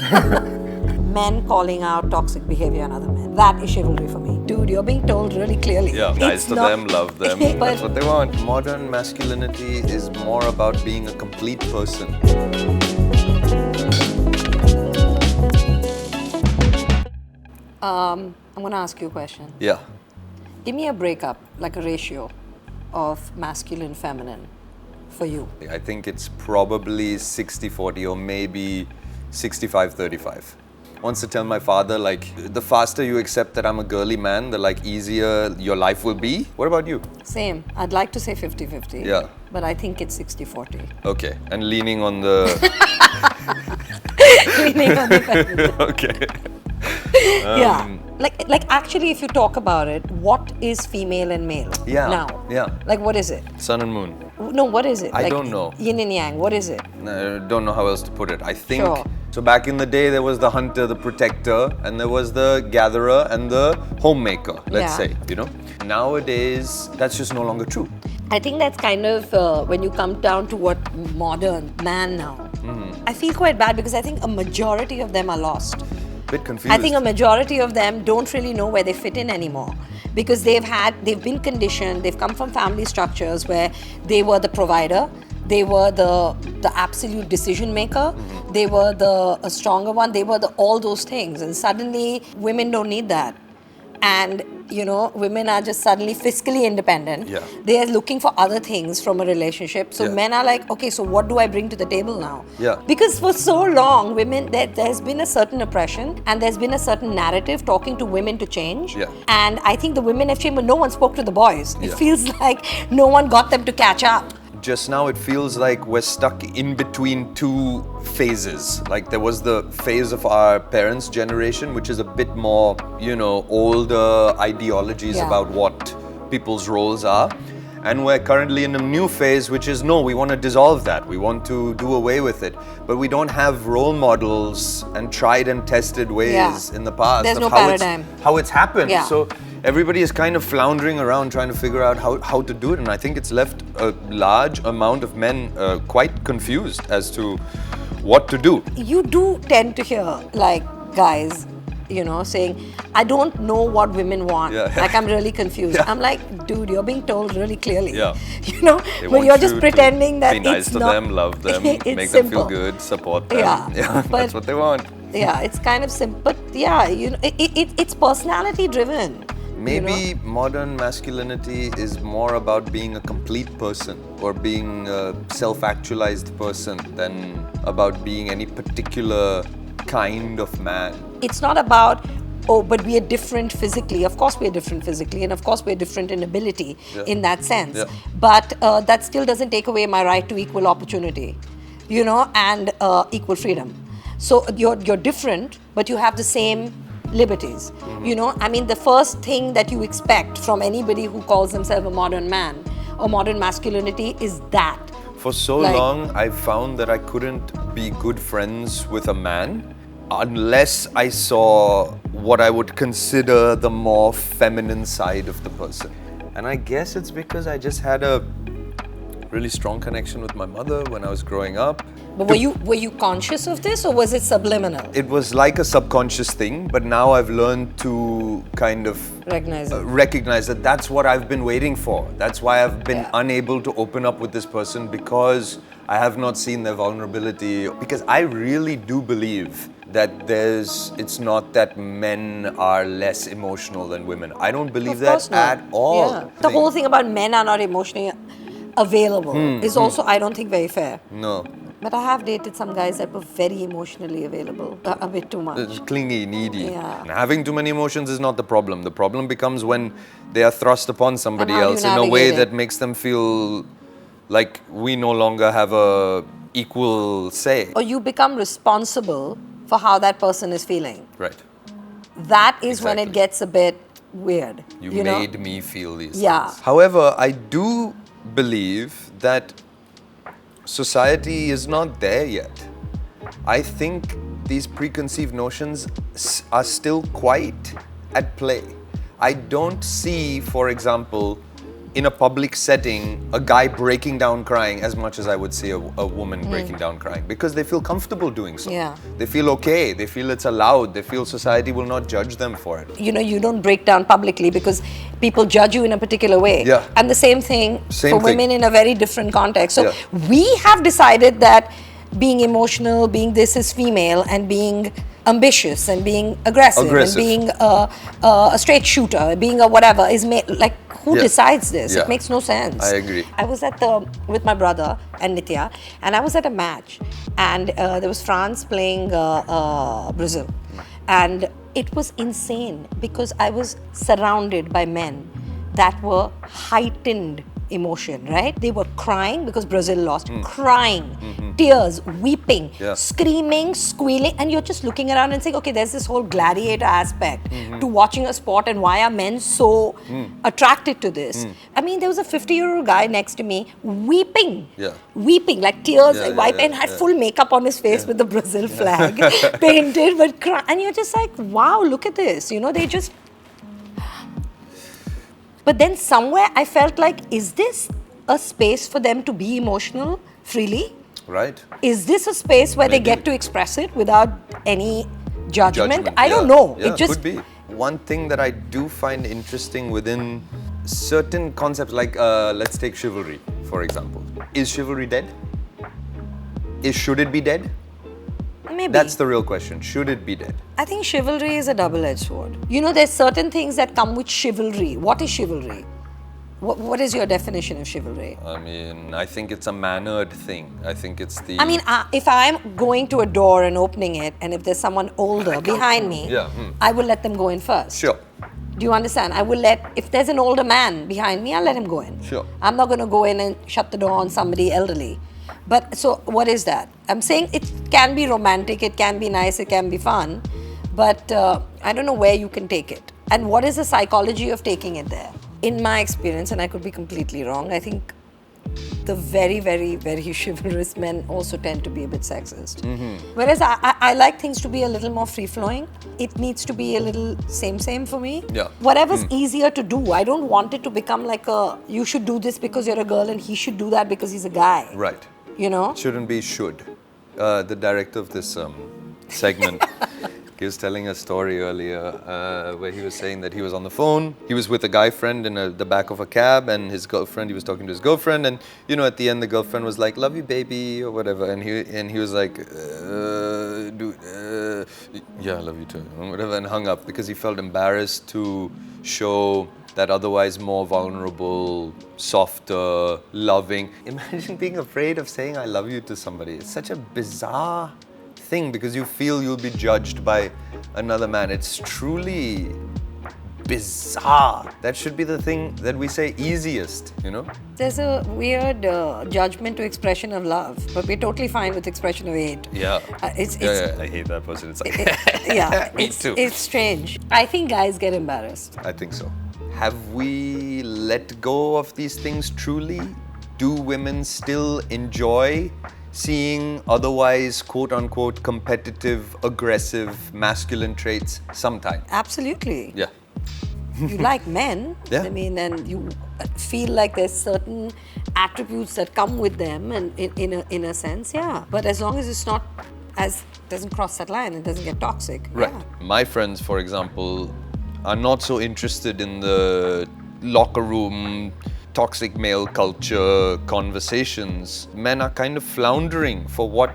Men calling out toxic behavior in other men. That is chivalry for me. Dude, you're being told really clearly. Yeah, nice to them, love them. But That's what they want. Modern masculinity is more about being a complete person. I'm going to ask you a question. Yeah. Give me a breakup, like a ratio of masculine, feminine for you. I think it's probably 60-40 or maybe 65-35. Once I tell my father, like, the faster you accept that I'm a girly man, the like easier your life will be. What about you? Same. I'd like to say 50-50. Yeah. But I think it's 60-40. Okay. And leaning on the... Leaning on the feminine. Okay. Yeah. Like actually, if you talk about it, what is female and male now? Yeah. Like, what is it? Sun and moon. No, what is it? I don't know. Yin and yang, what is it? I don't know how else to put it. I think... Sure. So back in the day, there was the hunter, the protector, and there was the gatherer and the homemaker, let's say, you know. Nowadays, that's just no longer true. I think that's kind of, when you come down to what modern man now, I feel quite bad because I think a majority of them are lost. Bit confused. I think a majority of them don't really know where they fit in anymore because they've been conditioned, they've come from family structures where they were the provider, they were the absolute decision maker, they were the stronger one, they were all those things, and suddenly women don't need that. And you know, women are just suddenly fiscally independent. Yeah. They are looking for other things from a relationship. So men are like, okay, so what do I bring to the table now? Yeah. Because for so long, women, there's been a certain oppression and there's been a certain narrative talking to women to change. Yeah. And I think the women have changed, but no one spoke to the boys. It Yeah. feels like no one got them to catch up. Just now it feels like we're stuck in between two phases. Like there was the phase of our parents' generation, which is a bit more, you know, older ideologies about what people's roles are. And we're currently in a new phase, which is no, we want to dissolve that. We want to do away with it. But we don't have role models and tried and tested ways in the past There's of no how paradigm. it's happened. Yeah. So everybody is kind of floundering around trying to figure out how to do it. And I think it's left a large amount of men quite confused as to what to do. You do tend to hear like guys, you know, saying, I don't know what women want. Yeah. Like, I'm really confused. Yeah. I'm like, dude, you're being told really clearly. Yeah. You know, They but want you're you just to pretending that be nice it's to not, them, love them, it's make simple. them feel good, support them. Yeah. But That's what they want. Yeah, it's kind of simple. But yeah, you know, it's personality driven. Maybe you know? modern masculinity is more about being a complete person or being a self-actualized person than about being any particular kind of man. It's not about, oh, but we are different physically. Of course we are different physically, and of course we are different in ability in that sense. Yeah. But that still doesn't take away my right to equal opportunity, you know, and equal freedom. So you're different, but you have the same liberties. You know, I mean, the first thing that you expect from anybody who calls themselves a modern man or modern masculinity is that. For so long, I found that I couldn't be good friends with a man unless I saw what I would consider the more feminine side of the person. And I guess it's because I just had a really strong connection with my mother when I was growing up. But were you conscious of this, or was it subliminal? It was like a subconscious thing, but now I've learned to kind of recognize that that's what I've been waiting for. That's why I've been unable to open up with this person, because I have not seen their vulnerability. Because I really do believe that it's not that men are less emotional than women. I don't believe that at all. Yeah. The whole thing about men are not emotionally available is also, I don't think, very fair. No. But I have dated some guys that were very emotionally available, a bit too much. It's clingy, needy. Yeah. And having too many emotions is not the problem. The problem becomes when they are thrust upon somebody And how do else you in a way navigate that it? makes them feel like we no longer have a equal say. Or you become responsible for how that person is feeling. Right. That is when it Exactly. gets a bit weird. You know? made me feel these Yeah. things. However, I do believe that society is not there yet. I think these preconceived notions are still quite at play. I don't see, for example, in a public setting a guy breaking down crying as much as I would see a woman breaking down crying, because they feel comfortable doing so. Yeah. They feel okay. They feel it's allowed. They feel society will not judge them for it. You know, you don't break down publicly because people judge you in a particular way. Yeah. And the same thing for women in a very different context. So we have decided that being emotional, being this is female, and being ambitious and being aggressive. And being a straight shooter, being a whatever is like, who decides this? It makes no sense. I agree. I was with my brother and Nitya, and I was at a match, and there was France playing Brazil, and it was insane because I was surrounded by men that were heightened emotion, right? They were crying because Brazil lost, crying, tears, weeping, screaming, squealing, and you're just looking around and saying, okay, there's this whole gladiator aspect to watching a sport, and why are men so attracted to this? I mean, there was a 50-year-old guy next to me weeping, like tears, and had full makeup on his face with the Brazil flag painted, but cry, and you're just like, wow, look at this, you know, they just. But then somewhere I felt like, is this a space for them to be emotional freely? Right. Is this a space where they get to express it without any judgment? I don't know. Yeah, it just could be. One thing that I do find interesting within certain concepts, like let's take chivalry, for example. Is chivalry dead? Should it be dead? Maybe. That's the real question. Should it be dead? I think chivalry is a double-edged sword. You know, there's certain things that come with chivalry. What is chivalry? What is your definition of chivalry? I mean, I think it's a mannered thing. I think it's the... I mean, if I'm going to a door and opening it, and if there's someone older behind me, I will let them go in first. Sure. Do you understand? I will if there's an older man behind me, I'll let him go in. Sure. I'm not going to go in and shut the door on somebody elderly. But so what is that? I'm saying it can be romantic, it can be nice, it can be fun, but I don't know where you can take it. And what is the psychology of taking it there? In my experience, and I could be completely wrong, I think the very, very, very chivalrous men also tend to be a bit sexist. Whereas I like things to be a little more free-flowing. It needs to be a little same for me. Yeah. Whatever's easier to do. I don't want it to become like you should do this because you're a girl and he should do that because he's a guy. Right. You know? Shouldn't be should. The director of this segment, he was telling a story earlier where he was saying that he was on the phone. He was with a guy friend in the back of a cab, and his girlfriend, he was talking to his girlfriend, and you know, at the end the girlfriend was like, "Love you, baby," or whatever, and he was like, "Yeah, I love you too," or whatever, and hung up because he felt embarrassed to show that otherwise more vulnerable, softer, loving. Imagine being afraid of saying I love you to somebody. It's such a bizarre thing because you feel you'll be judged by another man. It's truly bizarre. That should be the thing that we say easiest, you know? There's a weird judgment to expression of love, but we're totally fine with expression of hate. Yeah. Yeah, I hate that person. It's like, me too. It's strange. I think guys get embarrassed. I think so. Have we let go of these things truly? Do women still enjoy seeing otherwise, quote-unquote, competitive, aggressive, masculine traits sometimes? Absolutely. Yeah. You like men, Yeah. I mean, and you feel like there's certain attributes that come with them, and in a sense, yeah. But as long as it's not, doesn't cross that line, it doesn't get toxic. Right. Yeah. My friends, for example, are not so interested in the locker room, toxic male culture conversations. Men are kind of floundering for what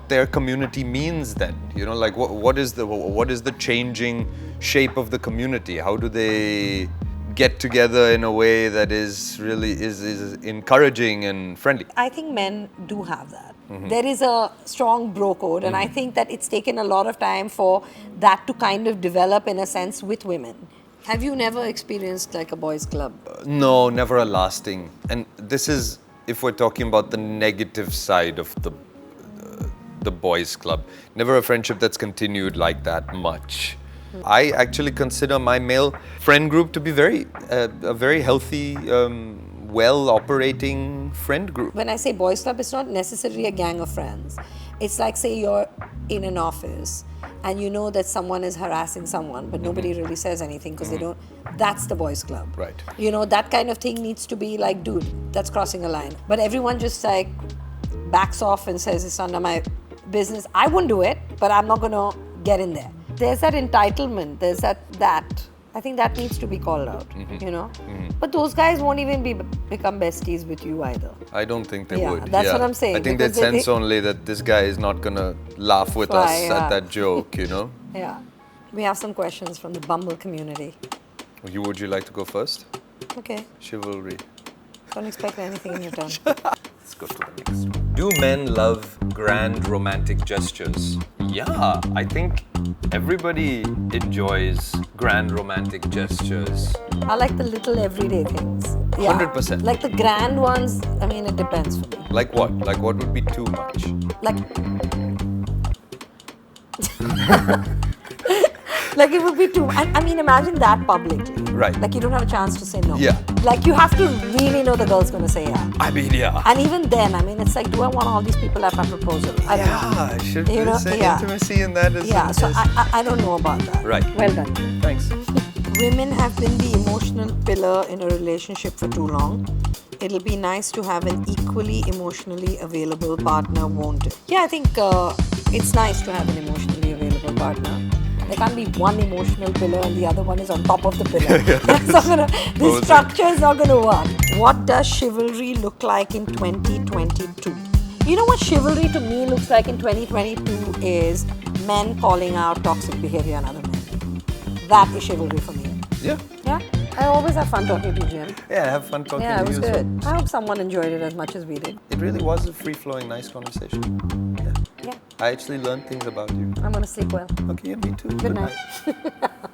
their community means then. You know, like what is the changing shape of the community? How do they get together in a way that is really is encouraging and friendly? I think men do have that. There is a strong bro code, and I think that it's taken a lot of time for that to kind of develop in a sense with women. Have you never experienced like a boys' club? No, never a lasting. And this is if we're talking about the negative side of the boys' club. Never a friendship that's continued like that much. I actually consider my male friend group to be a very healthy, well-operating friend group. When I say boys' club, it's not necessarily a gang of friends. It's like, say you're in an office and you know that someone is harassing someone, but nobody really says anything because they don't. That's the boys' club. Right. You know, that kind of thing needs to be like, dude, that's crossing a line. But everyone just like backs off and says it's under my business. I wouldn't do it, but I'm not going to get in there. There's that entitlement. There's that. I think that needs to be called out, you know. But those guys won't even become besties with you either. I don't think they Yeah, would. that's what I'm saying, I think because they'd sense only that this guy is not gonna laugh with us Yeah. at that joke, you know. Yeah. We have some questions from the Bumble community. Would you like to go first? Okay. Chivalry. Don't expect anything in return. Let's go to the next one. Do men love grand romantic gestures? Yeah, I think everybody enjoys grand romantic gestures. I like the little everyday things. Yeah. 100%. Like the grand ones, I mean, it depends for me. Like what? Like what would be too much? Like, like it would be too. I mean, imagine that publicly. Right. Like you don't have a chance to say no. Yeah. Like you have to really know the girl's gonna say yeah. I mean, yeah. And even then, I mean, it's like, do I want all these people at my proposal? I don't know. Yeah, should You know, say yeah. intimacy in that? Yeah. So I don't know about that. Right. Well done. Thanks. Women have been the emotional pillar in a relationship for too long. It'll be nice to have an equally emotionally available partner, won't it? Yeah, I think it's nice to have an emotionally available partner. There can't be one emotional pillar and the other one is on top of the pillar. That's not gonna, this structure is not going to work. What does chivalry look like in 2022? You know what chivalry to me looks like in 2022 is men calling out toxic behavior in other men. That is chivalry for me. Yeah. Yeah? I always have fun talking to you, Jim. Yeah, have fun talking Yeah, to it was you as well. good. I hope someone enjoyed it as much as we did. It really was a free-flowing, nice conversation. Yeah. Yeah. I actually learned things about you. I'm going to sleep well. Okay, yeah, me too. Good night.